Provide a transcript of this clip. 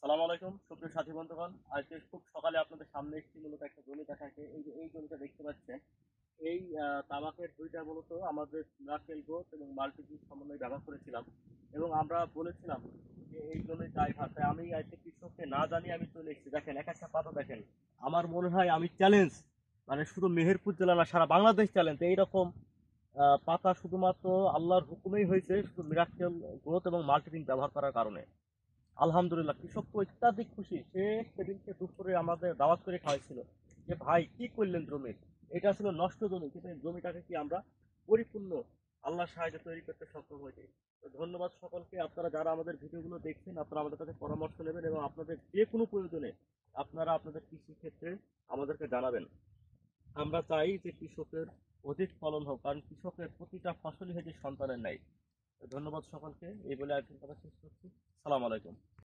সালাম আলাইকুম সুপ্রিয় সাথী বন্ধুগণ। আজকে খুব সকালে আপনাদের সামনে এসেছি মূলত একটা জমি দেখাতে। এই যে এই জমিটা দেখতে পাচ্ছেন, এই তামাকের বীজটা মূলত আমাদের মিরাকেল গ্রোথ এবং মাল্টিপ্লিক সমন্বয়ে ব্যবহার করেছিলাম এবং আমরা বলেছিলাম যে এই জমির ড্রাইভার। তাই আমি আজকে কৃষককে না জানিয়ে আমি চলে এসেছি। দেখেন এক একটা পাতা দেখেন। আমার মনে হয় আমি চ্যালেঞ্জ, মানে শুধু মেহেরপুর জেলা না, সারা বাংলাদেশ চ্যালেঞ্জ। এইরকম পাতা শুধুমাত্র আল্লাহর হুকুমেই হয়েছে, শুধু মিরাকেল গ্রোথ এবং মাল্টিপ্লিক ব্যবহার করার কারণে। আলহামদুলিল্লাহ, কৃষক তো অত্যাধিক খুশি। সে সেদিনকে দুপুরে আমাদের দাওয়াত করে খাওয়াইছিল যে ভাই কি করলেন জমির, এটা ছিল নষ্ট জমি, কিন্তু এই জমিটাকে কি আমরা পরিপূর্ণ আল্লাহর সাহায্যে তৈরি করতে সক্ষম হয়েছি। তো ধন্যবাদ সকলকে। আপনারা যারা আমাদের ভিডিওগুলো দেখছেন, আপনারা আমাদের কাছে পরামর্শ নেবেন এবং আপনাদের যে কোনো প্রয়োজনে আপনারা আপনাদের কৃষি ক্ষেত্রে আমাদেরকে জানাবেন। আমরা চাই যে কৃষকের অধিক ফলন হোক, কারণ কৃষকের প্রতিটা ফসলই হচ্ছে সন্তানের ন্যায়। তো ধন্যবাদ সকলকে, এই বলে আজকের কথা শেষ করছি। সালাম আলাইকুম।